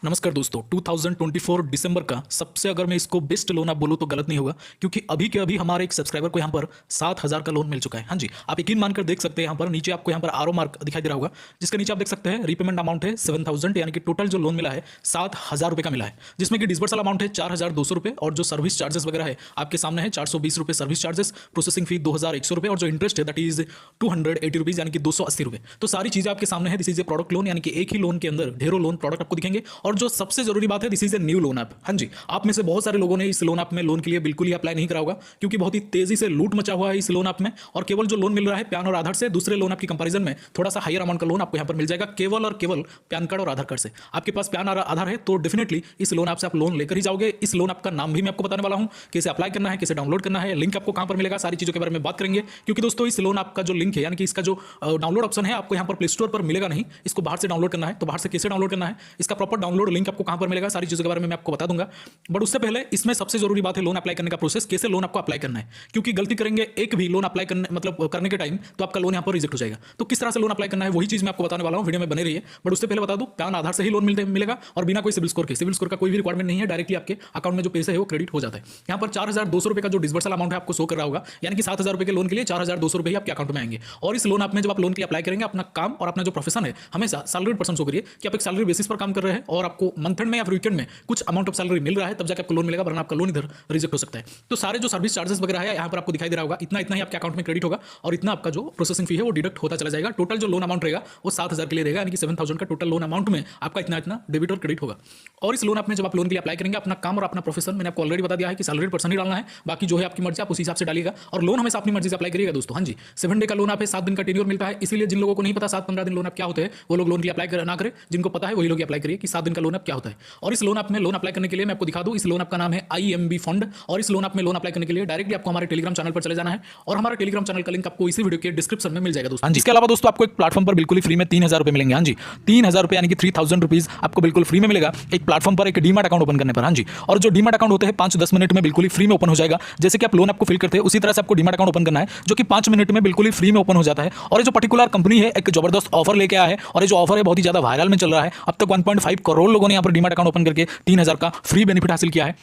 नमस्कार दोस्तों, 2024 दिसंबर का सबसे अगर मैं इसको बेस्ट लोन आप बोलूँ तो गलत नहीं होगा, क्योंकि अभी के अभी हमारे एक सब्सक्राइबर को यहाँ पर 7,000 का लोन मिल चुका है। हाँ जी, आप यकीन मानकर देख सकते हैं। यहाँ पर नीचे आपको यहाँ पर आरो मार्क दिखाई दे रहा होगा, जिसके नीचे आप देख सकते हैं रीपेमेंट अमाउंट है 7,000, यानी कि टोटल जो लोन मिला है 7,000 रुपये का मिला है, जिसमें कि डिस्बर्सल अमाउंट है 4,200 रुपये और जो सर्विस चार्जेस वगैरह है आपके सामने है 420 रुपये सर्विस चार्जेस, प्रोसेसिंग फी 2,100 रुपये और जो इंटरेस्ट है दैट इज 280 रुपीज़ यानी कि 280 रुपये। तो सारी चीज़ें आपके सामने है। This is a product loan, यानी कि एक ही लोन के अंदर ढेरों लोन प्रोडक्ट आपको दिखेंगे। और जो सबसे जरूरी बात है, this is a new loan app. हाँ जी, आप में से बहुत सारे लोगों ने इस लोन ऐप में लोन के लिए बिल्कुल ही अप्लाई नहीं करा होगा, क्योंकि बहुत ही तेजी से लूट मचा हुआ है इस लोन ऐप में। और केवल जो लोन मिल रहा है पैन और आधार से, दूसरे लोन ऐप की कंपैरिजन में थोड़ा सा हायर अमाउंट का लोन आपको यहाँ पर मिल जाएगा, केवल और केवल पैन कार्ड और आधार कार्ड से। आपके पास पैन और आधार है तो डेफिनेटली इस लोन ऐप से आप लोन लेकर ही जाओगे। इस लोन ऐप का नाम भी मैं आपको बताने वाला हूँ, कैसे अप्लाई करना है, कैसे डाउनलोड करना है, लिंक आपको कहाँ पर मिलेगा, सारी चीज़ों के बारे में बात करेंगे। क्योंकि दोस्तों इस लोन ऐप का जो लिंक है, यानी कि इसका जो डाउनलोड ऑप्शन है, आपको यहाँ पर प्ले स्टोर पर मिलेगा नहीं, इसको बाहर से डाउनलोड करना है। तो बाहर से कैसे डाउनलोड करना है, इसका प्रॉपर डाउनलोड लिंक आपको कहाँ पर मिलेगा, सारी चीज़ों के बारे में मैं आपको बता दूंगा। बट उससे पहले इसमें सबसे जरूरी बात है लोन अप्लाई करने का प्रोसेस, कैसे लोन आपको अप्लाई करना है। क्योंकि गलती करेंगे एक भी लोन अप्लाई करने मतलब करने के टाइम तो आपका लोन यहाँ पर रिजेक्ट हो जाएगा। तो किस तरह से लोन अप्लाई करना है वही चीज़ मैं आपको बताने वाला हूँ, वीडियो में बने रहिए। बट उससे पहले बता दूं, पैन आधार से ही लोन मिलेगा और बिना कोई सिविल स्कोर के। सिविल स्कोर का कोई भी रिक्वायरमेंट नहीं है, डायरेक्टली आपके अकाउंट में जो पैसे है वो क्रेडिट हो जाता है। यहाँ पर 4,200 रुपये का जो डिस्बर्सल अमाउंट है आपको शो कर रहा होगा, यानी कि 7,000 रुपये के लोन के लिए 4,200 रुपये ही आपके अकाउंट में आएंगे। और इस लोन ऐप में जब आप लोन के लिए अप्लाई करेंगे, अपना काम और अपना जो प्रोफेशन है हमेशा सैलरी पर्सन शो करिए कि आप एक सैलरी बेसिस पर काम कर रहे हैं और आपको मंथ एंड में या वीकेंड में कुछ अमाउंट ऑफ सैलरी मिल रहा है, तब जाकर आपको लोन मिलेगा, वरना आपका लोन इधर रिजेक्ट हो सकता है। तो सारे जो सर्विस चार्जेस वगैरह है यहाँ पर आपको दिखाई दे रहा होगा, इतना इतना ही आपके अकाउंट में क्रेडिट होगा और इतना आपका जो प्रोसेसिंग फी है वो डिडक्ट होता चला जाएगा। टोटल जो लोन अमाउंट रहेगा वो 7,000 के लिए रहेगा, यानी कि 7,000 का टोटल लोन अमाउंट में आपका इतना इतना डेबिट और क्रेडिट होगा। और इस लोन ऐप में जब आप लोन के लिए अप्लाई करेंगे, अपना काम और अपना प्रोफेशन मैंने आपको ऑलरेडी बता दिया है कि सैलरी पर्सन ही डालना है, बाकी जो है आपकी मर्जी, आप उस हिसाब से डालिएगा। और लोन हमेशा अपनी मर्जी से अप्लाई करिएगा दोस्तों। हाँ जी, 7 डे का लोन आप है, 7 दिन का टेन्योर मिलता है, इसीलिए जिन लोगों को नहीं पता 7-15 दिन लोन आप क्या होते हैं वो लोग लोन के लिए अप्लाई ना करें। जिनको पता है वही लोग अप्लाई करिए कि 7 दिन का लोन आप क्या होता है। और इस लोन ऐप में लोन अप्लाई करने के लिए मैं आपको दिखा दूं, इस लोन ऐप का नाम है IMB फंड। और इस लोन ऐप में लोन अप्लाई करने के लिए डायरेक्टली आपको हमारे टेलीग्राम चैनल पर चले जाना है और हमारा टेलीग्राम चैनल का लिंक आपको इसी वीडियो के डिस्क्रिप्शन में मिल जाएगा दोस्तों। इसके अलावा दोस्तों आपको एक प्लेटफॉर्म पर बिल्कुल ही फ्री में 3,000 रुपये मिलेंगे। हाँ जी, 3,000 रुपये यानी कि 3,000 रुपीज आपको बिल्कुल फ्री में मिलेगा एक प्लेटफॉर्म पर, एक डीमैट अकाउंट ओपन करने पर। हाँ जी, और जो डीमैट अकाउंट होते हैं 5-10 मिनट में बिल्कुल ही फ्री में ओपन हो जाएगा। जैसे कि आप लोन आपको फिल करते हैं उसी तरह से आपको डीमैट अकाउंट ओपन करना है, जो कि 5 मिनट में बिल्कुल ही फ्री में ओपन हो जाता है। और ये जो पर्टिकुलर कंपनी है एक जबरदस्त ऑफर लेके आया है, और ये जो ऑफर है बहुत ही ज्यादा वायरल में चल रहा है। अब तक 1.5 करोड़ लोगों ने यहाँ पर डीमैट अकाउंट ओपन करके 3,000 का फ्री बेनिफिट हासिल किया है।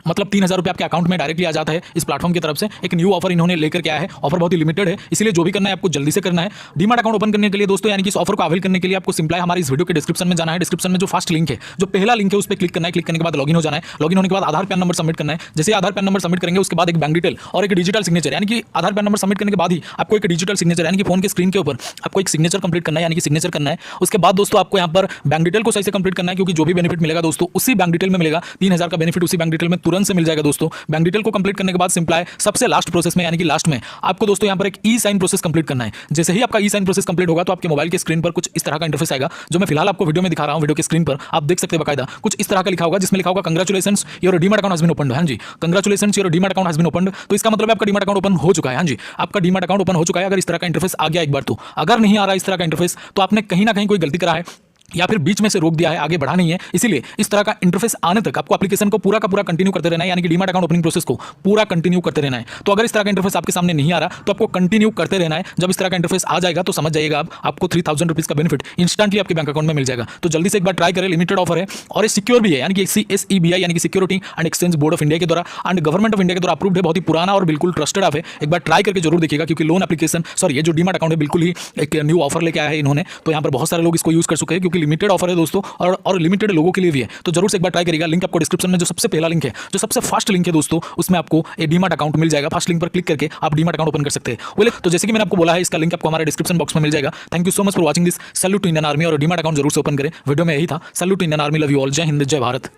मतलब 3,000 रुपये आपके अकाउंट में डायरेक्टली आ जाता है इस प्लेटफॉर्म की तरफ से। एक न्यू ऑफर इन्होंने लेकर के आया है, ऑफर बहुत ही लिमिटेड है, इसलिए जो भी करना है आपको जल्दी से करना है। डीमैट अकाउंट ओपन करने के लिए दोस्तों, यानी कि इस ऑफर को अवेल करने के लिए आपको सिंपल हमारे इस वीडियो के डिस्क्रिप्शन में जाना है। डिस्क्रिप्शन में जो फर्स्ट लिंक है, जो पहला लिंक है, उस पर क्लिक करना है। क्लिक करने के बाद लॉगिन हो जाना है। लॉगिन होने के बाद आधार पैन नंबर सबमिट करना है। जैसे आधार पैन नंबर सबमिट करेंगे उसके बाद एक बैंक डिटेल और एक डिजिटल सिग्नेचर, यानी कि आधार पैन नंबर सबमिट करने के बाद ही आपको एक डिजिटल सिग्नेचर, यानी कि फोन के स्क्रीन के ऊपर आपको एक सिग्नेचर कंप्लीट करना है, यानी कि सिग्नेचर करना है। उसके बाद दोस्तों आपको यहाँ पर बैंक डिटेल को सही से कंप्लीट करना है, क्योंकि जो भी बेनिफिट मिलेगा दोस्तों उसी बैंक डिटेल में मिलेगा। 3,000 का बेनिफिट उसी बैंक डिटेल में तुरंत से मिल जाएगा दोस्तों। बैंक डिटेल को कंप्लीट करने के बाद सिंपल है सबसे लास्ट प्रोसेस में, यानी कि लास्ट में आपको दोस्तों यहाँ पर एक ई साइन प्रोसेस कंप्लीट करना है। जैसे ही आपका ई साइन प्रोसेस कंप्लीट होगा तो आपके मोबाइल के स्क्रीन पर कुछ इस तरह का इंटरफेस आएगा, जो मैं फिलहाल आपको वीडियो में दिखा रहा हूं। वीडियो के स्क्रीन पर आप देख सकते हैं बकायदा कुछ इस तरह का लिखा होगा, जिसमें लिखा होगा congratulations your demat account has been opened. हाँ जी, congratulations your demat account has been opened. तो इसका मतलब आपका डीमैट अकाउंट ओपन हो चुका है। हाँ जी, आपका डीमैट अकाउंट ओपन हो चुका है। अगर इस तरह का इंटरफेस आ गया एक बार तो, अगर नहीं आ रहा इस तरह का इंटरफेस तो आपने कहीं ना कहीं कोई गलती करा है या फिर बीच में से रोक दिया है, आगे बढ़ा नहीं है। इसीलिए इस तरह का इंटरफेस आने तक आपको एप्लीकेशन को पूरा का पूरा कंटिन्यू करते रहना है, यानी कि डीमैट अकाउंट ओपनिंग प्रोसेस को पूरा कंटिन्यू करते रहना है। तो अगर इस तरह का इंटरफेस आपके सामने नहीं आ रहा तो आपको कंटिन्यू करते रहना है। जब इस तरह का इंटरफेस आ जाएगा तो समझ जाइएगा आपको 3,000 रुपीज का बेनिफिट इंस्टेंटली आपके बैंक अकाउंट में मिल जाएगा। तो जल्दी से एक बार ट्राई करें, लिमिटेड ऑफर है और ये सिक्योर भी है, यानी कि SEBI यानी कि security and exchange board of India के द्वारा एंड गवर्नमेंट ऑफ इंडिया के द्वारा अप्रूव्ड है। बहुत ही पुराना और बिल्कुल ट्रस्टेड ऐप है। एक बार ट्राई करके जरूर देखिएगा, क्योंकि लोन एप्लीकेशन ये जो डीमैट अकाउंट है बिल्कुल ही एक न्यू ऑफर लेके आया है इन्होंने। तो यहाँ पर बहुत सारे लोग इसको यूज कर चुके हैं, क्योंकि लिमिटेड ऑफर है दोस्तों और लिमिटेड लोगों के लिए भी है। तो जरूर से एक बार ट्राई करिएगा। लिंक आपको डिस्क्रिप्शन में जो सबसे पहला लिंक है, जो सबसे फर्स्ट लिंक है दोस्तों, उसमें आपको एक डीमैट अकाउंट मिल जाएगा। फर्स्ट लिंक पर क्लिक करके आप डीमैट अकाउंट ओपन कर सकते हैं। बोले तो जैसे कि मैंने आपको बोला है, इसका लिंक आपको हमारे डिस्क्रिप्शन बॉक्स में मिल जाएगा। Thank you so much for watching this. Salute to Indian Army. और डीमैट अकाउंट जरूर से ओपन करें। वीडियो में यही था। Salute to Indian Army. Love you all. जय हिंद, जय भारत।